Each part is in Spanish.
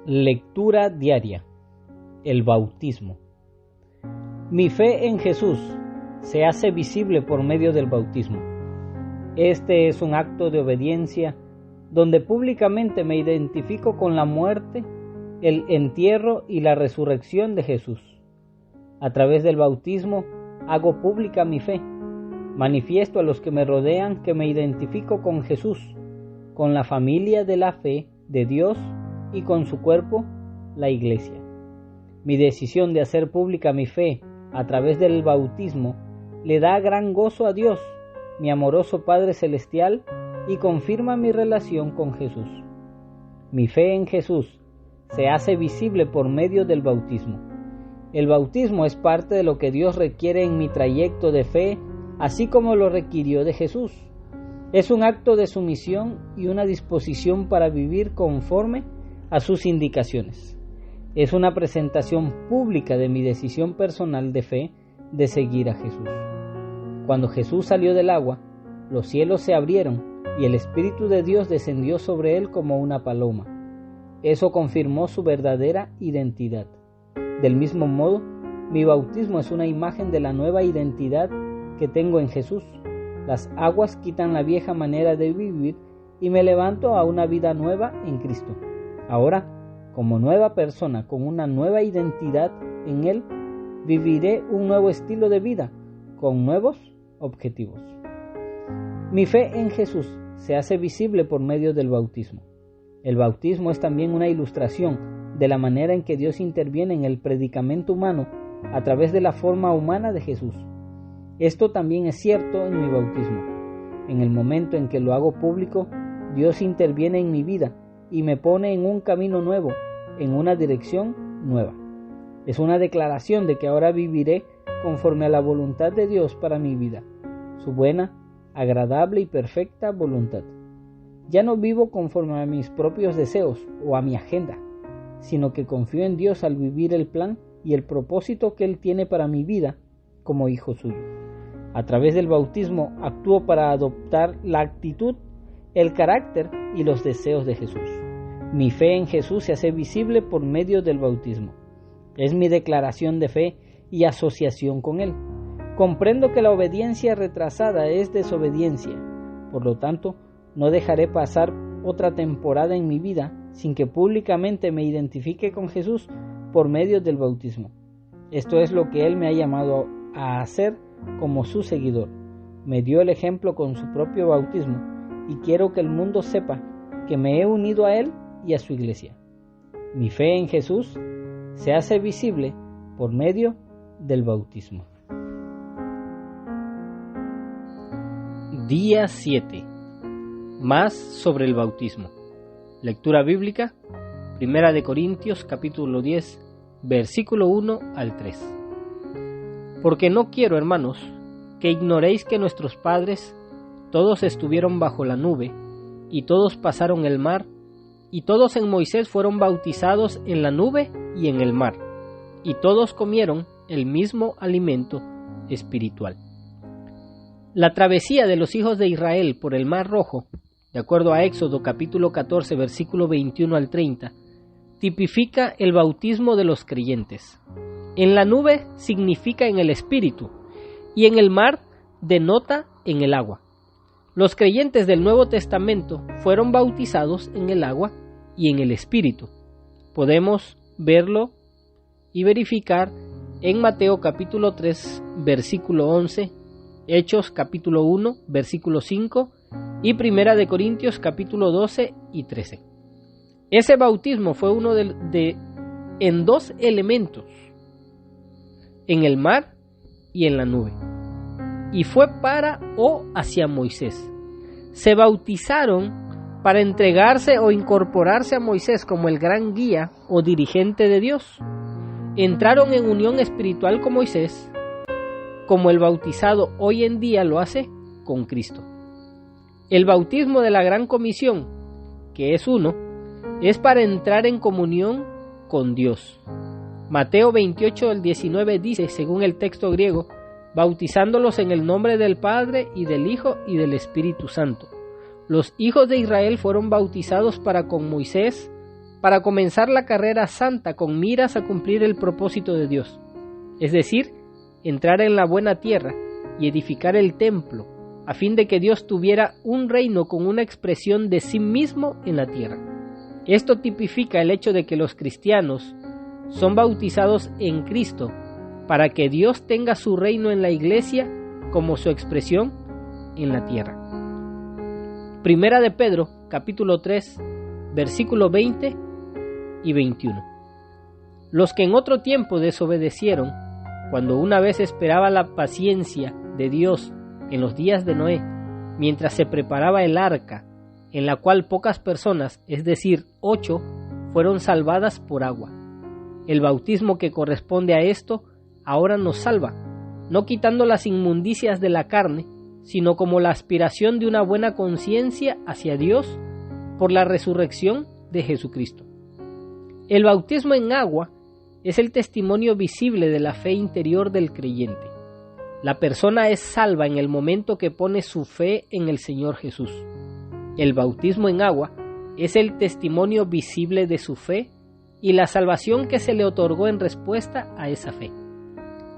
Lectura diaria. El bautismo. Mi fe en Jesús se hace visible por medio del bautismo. Este es un acto de obediencia donde públicamente me identifico con la muerte, el entierro y la resurrección de Jesús. A través del bautismo hago pública mi fe. Manifiesto a los que me rodean que me identifico con Jesús, con la familia de la fe de Dios y con su cuerpo, la Iglesia. Mi decisión de hacer pública mi fe a través del bautismo le da gran gozo a Dios, mi amoroso Padre Celestial, y confirma mi relación con Jesús. Mi fe en Jesús se hace visible por medio del bautismo. El bautismo es parte de lo que Dios requiere en mi trayecto de fe, así como lo requirió de Jesús. Es un acto de sumisión y una disposición para vivir conforme a sus indicaciones. Es una presentación pública de mi decisión personal de fe de seguir a Jesús. Cuando Jesús salió del agua, los cielos se abrieron y el Espíritu de Dios descendió sobre él como una paloma. Eso confirmó su verdadera identidad. Del mismo modo, mi bautismo es una imagen de la nueva identidad que tengo en Jesús. Las aguas quitan la vieja manera de vivir y me levanto a una vida nueva en Cristo. Ahora, como nueva persona con una nueva identidad en Él, viviré un nuevo estilo de vida con nuevos objetivos. Mi fe en Jesús se hace visible por medio del bautismo. El bautismo es también una ilustración de la manera en que Dios interviene en el predicamento humano a través de la forma humana de Jesús. Esto también es cierto en mi bautismo. En el momento en que lo hago público, Dios interviene en mi vida y me pone en un camino nuevo, en una dirección nueva. Es una declaración de que ahora viviré conforme a la voluntad de Dios para mi vida, su buena, agradable y perfecta voluntad. Ya no vivo conforme a mis propios deseos o a mi agenda, sino que confío en Dios al vivir el plan y el propósito que Él tiene para mi vida como hijo suyo. A través del bautismo actúo para adoptar la actitud, el carácter y los deseos de Jesús. Mi fe en Jesús se hace visible por medio del bautismo. Es mi declaración de fe y asociación con Él. Comprendo que la obediencia retrasada es desobediencia. Por lo tanto, no dejaré pasar otra temporada en mi vida sin que públicamente me identifique con Jesús por medio del bautismo. Esto es lo que Él me ha llamado a hacer como su seguidor. Me dio el ejemplo con su propio bautismo y quiero que el mundo sepa que me he unido a Él y a su iglesia. Mi fe en Jesús se hace visible por medio del bautismo. Día 7. Más sobre el bautismo. Lectura bíblica, 1 Corintios capítulo 10, versículo 1 al 3. Porque no quiero, hermanos, que ignoréis que nuestros padres todos estuvieron bajo la nube, y todos pasaron el mar, y todos en Moisés fueron bautizados en la nube y en el mar, y todos comieron el mismo alimento espiritual. La travesía de los hijos de Israel por el Mar Rojo, de acuerdo a Éxodo capítulo 14, versículo 21 al 30, tipifica el bautismo de los creyentes. En la nube significa en el espíritu, y en el mar denota en el agua. Los creyentes del Nuevo Testamento fueron bautizados en el agua y en el espíritu. Podemos verlo y verificar en Mateo capítulo 3, versículo 11, Hechos capítulo 1, versículo 5 y 1 Corintios capítulo 12 y 13. Ese bautismo fue uno en dos elementos, en el mar y en la nube, y fue para o hacia Moisés. Se bautizaron para entregarse o incorporarse a Moisés como el gran guía o dirigente de Dios. Entraron en unión espiritual con Moisés, como el bautizado hoy en día lo hace con Cristo. El bautismo de la Gran Comisión, que es uno, es para entrar en comunión con Dios. Mateo 28 al 19 dice, según el texto griego, bautizándolos en el nombre del Padre y del Hijo y del Espíritu Santo. Los hijos de Israel fueron bautizados para con Moisés para comenzar la carrera santa con miras a cumplir el propósito de Dios, es decir, entrar en la buena tierra y edificar el templo, a fin de que Dios tuviera un reino con una expresión de sí mismo en la tierra. Esto tipifica el hecho de que los cristianos son bautizados en Cristo para que Dios tenga su reino en la iglesia como su expresión en la tierra. Primera de Pedro, capítulo 3, versículo 20 y 21. Los que en otro tiempo desobedecieron, cuando una vez esperaba la paciencia de Dios en los días de Noé, mientras se preparaba el arca, en la cual pocas personas, es decir, 8, fueron salvadas por agua. El bautismo que corresponde a esto ahora nos salva, no quitando las inmundicias de la carne, sino como la aspiración de una buena conciencia hacia Dios por la resurrección de Jesucristo. El bautismo en agua es el testimonio visible de la fe interior del creyente. La persona es salva en el momento que pone su fe en el Señor Jesús. El bautismo en agua es el testimonio visible de su fe y la salvación que se le otorgó en respuesta a esa fe.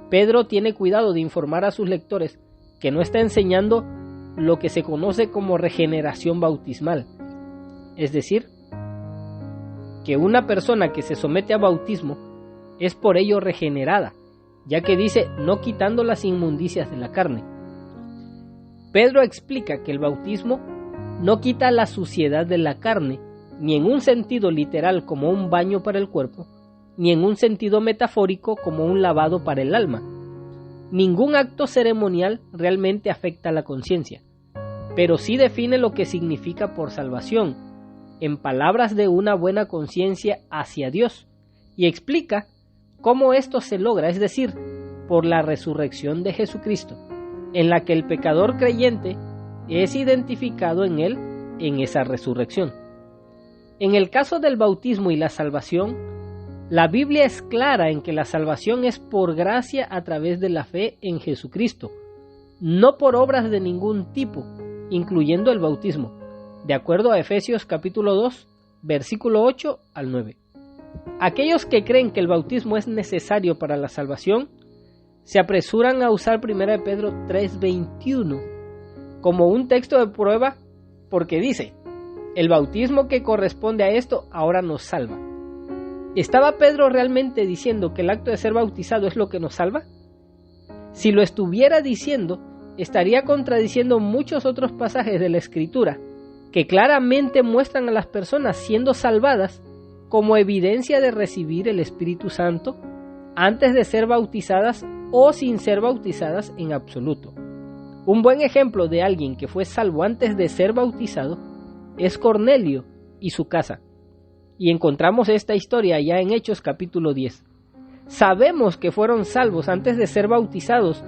Pedro tiene cuidado de informar a sus lectores que no está enseñando lo que se conoce como regeneración bautismal, es decir, que una persona que se somete a bautismo es por ello regenerada, ya que dice no quitando las inmundicias de la carne. Pedro explica que el bautismo no quita la suciedad de la carne, ni en un sentido literal como un baño para el cuerpo, ni en un sentido metafórico como un lavado para el alma. Ningún acto ceremonial realmente afecta a la conciencia, pero sí define lo que significa por salvación, en palabras de una buena conciencia hacia Dios, y explica cómo esto se logra, es decir, por la resurrección de Jesucristo, en la que el pecador creyente es identificado en él en esa resurrección. En el caso del bautismo y la salvación, la Biblia es clara en que la salvación es por gracia a través de la fe en Jesucristo, no por obras de ningún tipo, incluyendo el bautismo, de acuerdo a Efesios capítulo 2, versículo 8 al 9. Aquellos que creen que el bautismo es necesario para la salvación, se apresuran a usar 1 de Pedro 3:21 como un texto de prueba porque dice, el bautismo que corresponde a esto ahora nos salva. ¿Estaba Pedro realmente diciendo que el acto de ser bautizado es lo que nos salva? Si lo estuviera diciendo, estaría contradiciendo muchos otros pasajes de la Escritura que claramente muestran a las personas siendo salvadas como evidencia de recibir el Espíritu Santo antes de ser bautizadas o sin ser bautizadas en absoluto. Un buen ejemplo de alguien que fue salvo antes de ser bautizado es Cornelio y su casa. Y encontramos esta historia ya en Hechos capítulo 10. Sabemos que fueron salvos antes de ser bautizados,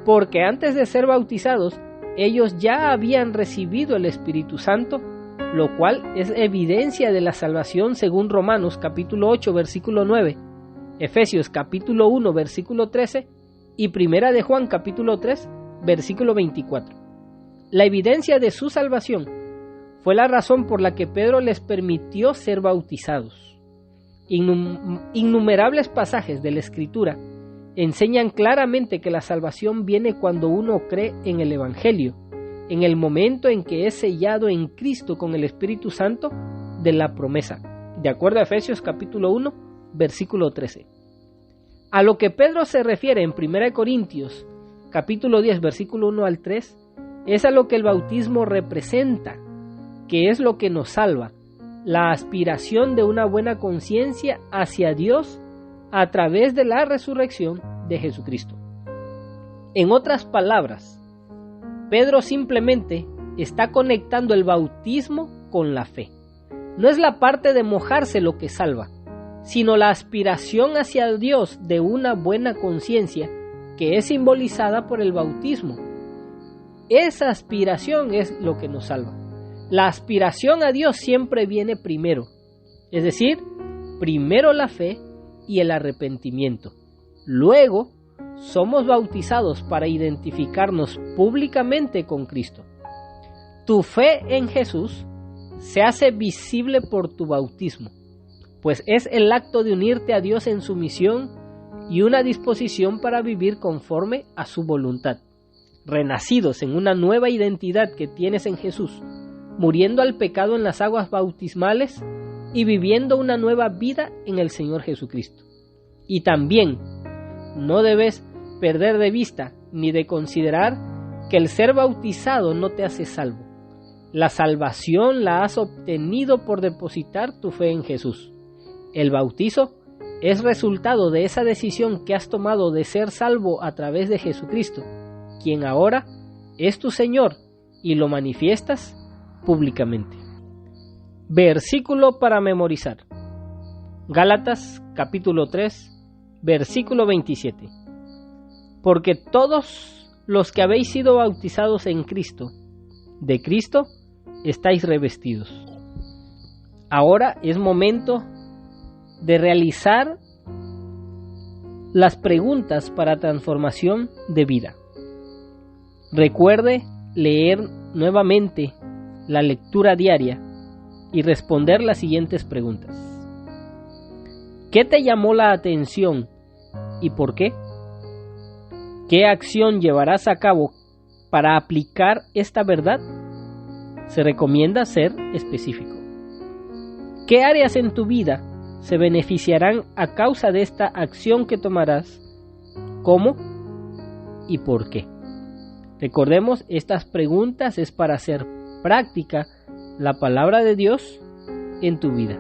porque antes de ser bautizados, ellos ya habían recibido el Espíritu Santo, lo cual es evidencia de la salvación según Romanos capítulo 8, versículo 9, Efesios capítulo 1, versículo 13 y Primera de Juan capítulo 3, versículo 24. La evidencia de su salvación fue la razón por la que Pedro les permitió ser bautizados. Innumerables pasajes de la Escritura enseñan claramente que la salvación viene cuando uno cree en el Evangelio, en el momento en que es sellado en Cristo con el Espíritu Santo de la promesa, de acuerdo a Efesios capítulo 1, versículo 13. A lo que Pedro se refiere en 1 Corintios capítulo 10, versículo 1 al 3, es a lo que el bautismo representa, que es lo que nos salva, la aspiración de una buena conciencia hacia Dios a través de la resurrección de Jesucristo. En otras palabras, Pedro simplemente está conectando el bautismo con la fe. No es la parte de mojarse lo que salva, sino la aspiración hacia Dios de una buena conciencia que es simbolizada por el bautismo. Esa aspiración es lo que nos salva. La aspiración a Dios siempre viene primero, es decir, primero la fe y el arrepentimiento. Luego, somos bautizados para identificarnos públicamente con Cristo. Tu fe en Jesús se hace visible por tu bautismo. pues es el acto de unirte a Dios en su misión y una disposición para vivir conforme a su voluntad, renacidos en una nueva identidad que tienes en Jesús, muriendo al pecado en las aguas bautismales y viviendo una nueva vida en el Señor Jesucristo. Y también no debes perder de vista ni de considerar que el ser bautizado no te hace salvo. La salvación la has obtenido por depositar tu fe en Jesús. El bautizo es resultado de esa decisión que has tomado de ser salvo a través de Jesucristo, quien ahora es tu Señor, y lo manifiestas públicamente. Versículo para memorizar. Gálatas capítulo 3, versículo 27. Porque todos los que habéis sido bautizados en Cristo, de Cristo estáis revestidos. Ahora es momento de realizar las preguntas para transformación de vida. Recuerde leer nuevamente la lectura diaria y responder las siguientes preguntas. ¿Qué te llamó la atención y por qué? ¿Qué acción llevarás a cabo para aplicar esta verdad? Se recomienda ser específico. ¿Qué áreas en tu vida se beneficiarán a causa de esta acción que tomarás? ¿Cómo y por qué? Recordemos, estas preguntas es para hacer práctica la palabra de Dios en tu vida.